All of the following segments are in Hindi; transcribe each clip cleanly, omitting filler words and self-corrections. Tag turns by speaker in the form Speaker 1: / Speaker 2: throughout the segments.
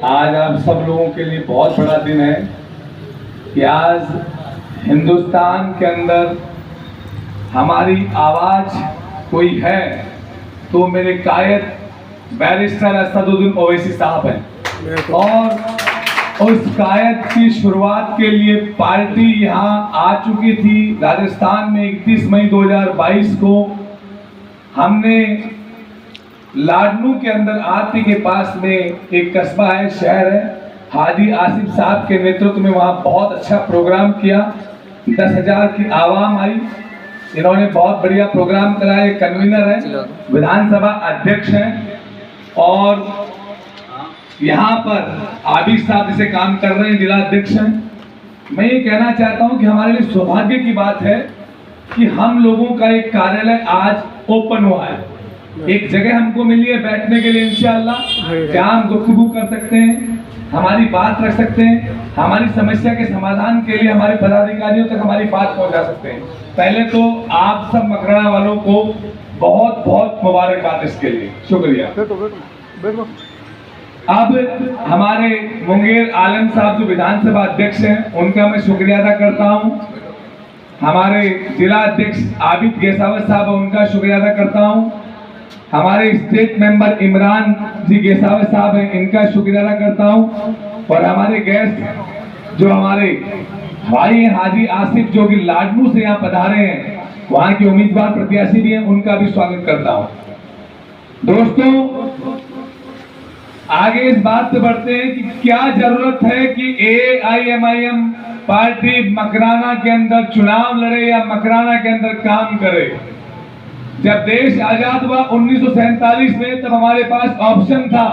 Speaker 1: आज आप सब लोगों के लिए बहुत बड़ा दिन है कि आज हिंदुस्तान के अंदर हमारी आवाज कोई है तो मेरे कायद बैरिस्टर असदुद्दीन ओवैसी साहब हैं। और उस कायद की शुरुआत के लिए पार्टी यहाँ आ चुकी थी। राजस्थान में 31 मई 2022 को हमने लाडनू के अंदर आरती के पास में एक कस्बा है, शहर है, हाजी आसिफ साहब के नेतृत्व में वहाँ बहुत अच्छा प्रोग्राम किया। 10,000 की आवाम आई। इन्होंने बहुत बढ़िया प्रोग्राम कराया। कन्वीनर है, विधानसभा अध्यक्ष हैं और यहाँ पर आबिद साहब जिसे काम कर रहे हैं, जिला अध्यक्ष हैं। मैं ये कहना चाहता हूँ कि हमारे लिए सौभाग्य की बात है कि हम लोगों का एक कार्यालय आज ओपन हुआ है। एक जगह हमको मिली है बैठने के लिए इंशाअल्लाह, जहाँ हम गुफ्तगू कर सकते हैं, हमारी बात रख सकते हैं, हमारी समस्या के समाधान के लिए हमारे पदाधिकारियों तक हमारी बात पहुंचा सकते हैं। पहले तो आप सब मकराना वालों को बहुत बहुत मुबारकबाद इसके लिए, शुक्रिया। अब हमारे मुंगेर आलम साहब जो विधानसभा अध्यक्ष हैं, उनका मैं शुक्रिया अदा करता हूँ। हमारे जिला अध्यक्ष आबिद गेसावत साहब, उनका शुक्रिया अदा करता हूँ। हमारे स्टेट मेंबर इमरान जी गेसावत साहब हैं, इनका शुक्रिया अदा करता हूं। और हमारे गेस्ट जो हमारे भाई हैं हाजी आसिफ, जो कि लाडनू से यहाँ पधारे हैं, वहां के उम्मीदवार प्रत्याशी भी हैं, उनका भी स्वागत करता हूं। दोस्तों, आगे इस बात से बढ़ते हैं कि क्या जरूरत है कि AIMIM पार्टी मकराना के अंदर चुनाव लड़े या मकराना के अंदर काम करे। जब देश आजाद हुआ 1947 में, तब हमारे पास ऑप्शन था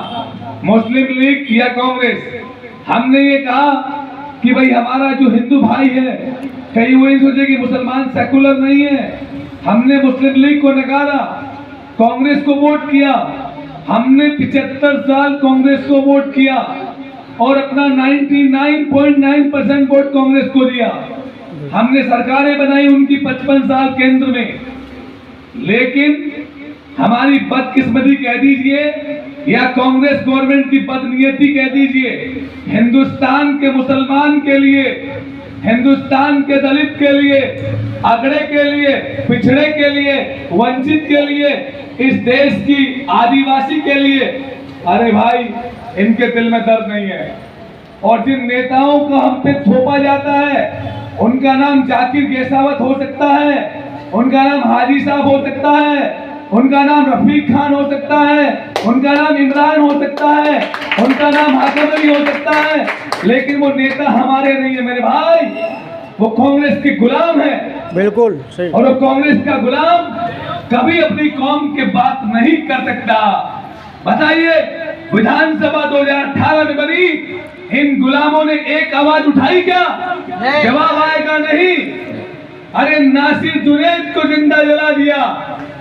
Speaker 1: मुस्लिम लीग या कांग्रेस। हमने ये कहा कि भाई हमारा जो हिंदू भाई है, कहीं वो सोचे कि मुसलमान सेकुलर नहीं है। हमने मुस्लिम लीग को नकारा, कांग्रेस को वोट किया। हमने 75 साल कांग्रेस को वोट किया और अपना 99.9% वोट कांग्रेस को दिया। हमने सरकारें बनाई उनकी 55 साल केंद्र में। लेकिन हमारी बदकिस्मती कह दीजिए या कांग्रेस गवर्नमेंट की बदनीयती कह दीजिए, हिंदुस्तान के मुसलमान के लिए, हिंदुस्तान के दलित के लिए, अगड़े के लिए, पिछड़े के लिए, वंचित के लिए, इस देश की आदिवासी के लिए, अरे भाई इनके दिल में दर्द नहीं है। और जिन नेताओं को हम पे थोपा जाता है, उनका नाम जाकिर गेसावत हो सकता है, उनका नाम हाजी साहब हो सकता है, उनका नाम रफीक खान हो सकता है, उनका नाम इमरान हो सकता है, उनका नाम हाकिम अली हो सकता है, लेकिन वो नेता हमारे नहीं है मेरे भाई। वो कांग्रेस के गुलाम है। बिल्कुल सही। और वो कांग्रेस का गुलाम कभी अपनी कौम के बात नहीं कर सकता। बताइए, विधानसभा 2018 में बनी, इन गुलामों ने एक आवाज उठाई क्या? जवाब आएगा नहीं। अरे नासिर जुनैद को जिंदा जला दिया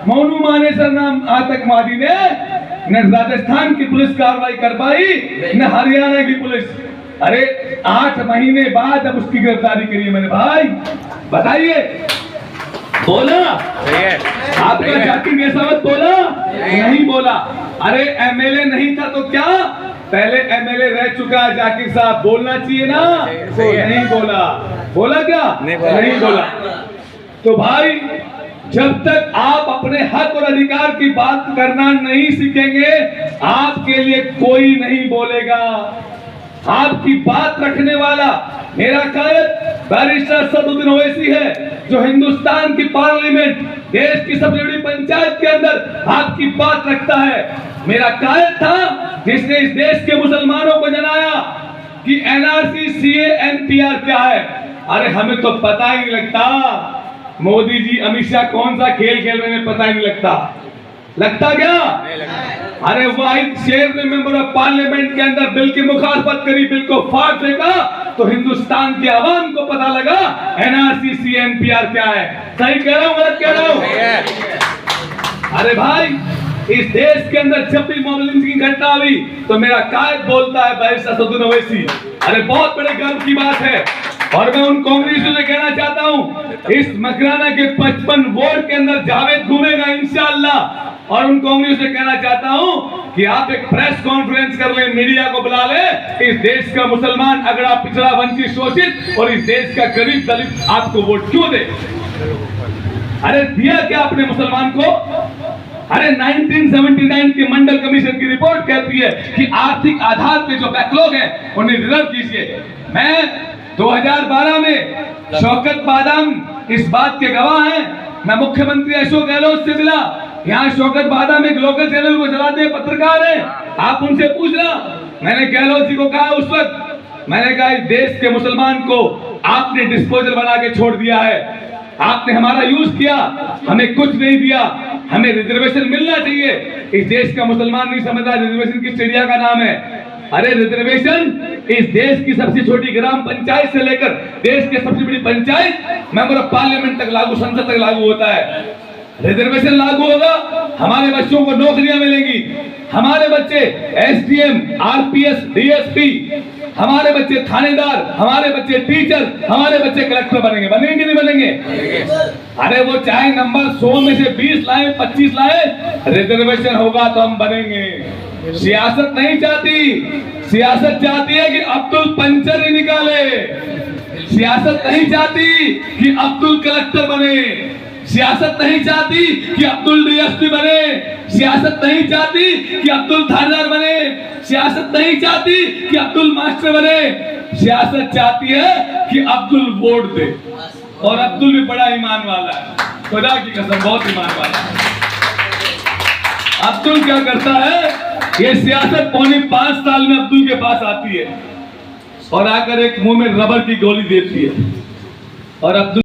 Speaker 1: मोनू मानेसर नाम आतंकवादी ने। न राजस्थान की पुलिस कार्रवाई कर पाई, न हरियाणा की पुलिस। अरे 8 महीने बाद अब उसकी गिरफ्तारी करी है मेरे भाई। बताइए, बोला आपका जाकिर गेसावत बोला? नहीं बोला। अरे MLA नहीं था तो क्या, पहले MLA रह चुका जाकिर साहब, बोलना चाहिए ना। नहीं बोला। बोला क्या? नहीं बोला। तो भाई, जब तक आप अपने हक और अधिकार की बात करना नहीं सीखेंगे, आपके लिए कोई नहीं बोलेगा। आपकी बात रखने वाला मेरा कायद बैरिस्टर असदुद्दीन ओवैसी है, जो हिंदुस्तान की पार्लियामेंट, देश की सबसे बड़ी पंचायत के अंदर आपकी बात रखता है। मेरा कायद था जिसने इस देश के मुसलमानों को जनाया कि NRC CA NPR क्या है। अरे हमें तो पता ही नहीं लगता। मोदी जी, अमित शाह कौन सा खेल खेल रहे हैं, पता ही नहीं लगता। लगता क्या? अरे वाहिद शेर ने मेंबर ऑफ पार्लियामेंट के अंदर बिल की मुखालफत करी, बिल को फाड़ फेंका, तो हिंदुस्तान की आवाम को पता लगा NRC CA NPR क्या है। सही कह रहा हूं, गलत कह रहा हूं? अरे भाई, इस देश के अंदर जब भी मॉबलिंग की घटना हुई तो मेरा कायद बोलता है बैरिस्टर असदुद्दीन ओवैसी। अरे बहुत बड़े गर्व की बात है। और मैं उन कांग्रेसियों से कहना चाहता हूं, इस मकराना के 55 वार्ड के अंदर जावेद घूमेगा इंशाअल्लाह। और उन कांग्रेस से कहना चाहता हूं कि आप एक प्रेस कॉन्फ्रेंस कर लें, मीडिया को बुला लें। इस देश का मुसलमान अगड़ा पिछड़ा वंचित शोषित और इस देश का गरीब दलित आपको वोट क्यों दे? अरे दिया क्या आपने मुसलमान को? अरे 1979 की मंडल कमीशन की रिपोर्ट कहती है कि आर्थिक आधार पे जो बैकलॉग है उन्हें रिजर्व कीजिए। मैं 2012 में शौकत बादाम इस बात के गवाह हैं। मैं मुख्यमंत्री अशोक गहलोत से मिला। यहाँ शौकत बादाम एक लोकल चैनल को चलाते हैं, पत्रकार हैं, आप उनसे पूछना। मैंने गहलोत जी को कहा उस वक्त, मैंने कहा इस देश के मुसलमान को आपने डिस्पोजल बना के छोड़ दिया है, आपने हमारा यूज किया, हमें कुछ नहीं दिया, हमें रिजर्वेशन मिलना चाहिए। इस देश का मुसलमान नहीं समझता रिजर्वेशन किस चिड़िया का नाम है। अरे रिजर्वेशन इस देश की सबसे छोटी ग्राम पंचायत से लेकर देश के सबसे बड़ी पंचायत मेंबर ऑफ पार्लियामेंट तक लागू, संसद तक लागू होता है। रिजर्वेशन लागू होगा, हमारे बच्चों को नौकरियां मिलेंगी, हमारे बच्चे एसडीएम, आरपीएस, डीएसपी, हमारे बच्चे थानेदार, हमारे बच्चे टीचर, हमारे बच्चे कलेक्टर बनेंगे। बनेंगे कि नहीं बनेंगे? अरे वो चाहे नंबर 100 में से 20 लाए, 25 लाए, रिजर्वेशन होगा तो हम बनेंगे। सियासत नहीं चाहती, सियासत चाहती है कि अब्दुल पंचर ही निकाले। सियासत नहीं चाहती कि अब्दुल कलेक्टर बने, सियासत नहीं चाहती कि अब्दुल डीएसपी बने, सियासत नहीं चाहती कि अब्दुल थानेदार बने, सियासत नहीं चाहती कि अब्दुल मास्टर बने। सियासत चाहती है कि अब्दुल वोट दे। और अब्दुल भी बड़ा ईमान वाला है, खुदा की कसम बहुत ईमान वाला है। अब्दुल क्या करता है, ये सियासत पौने 5 साल में अब्दुल के पास आती है और आकर एक मुंह में रबर की गोली देती है और अब्दुल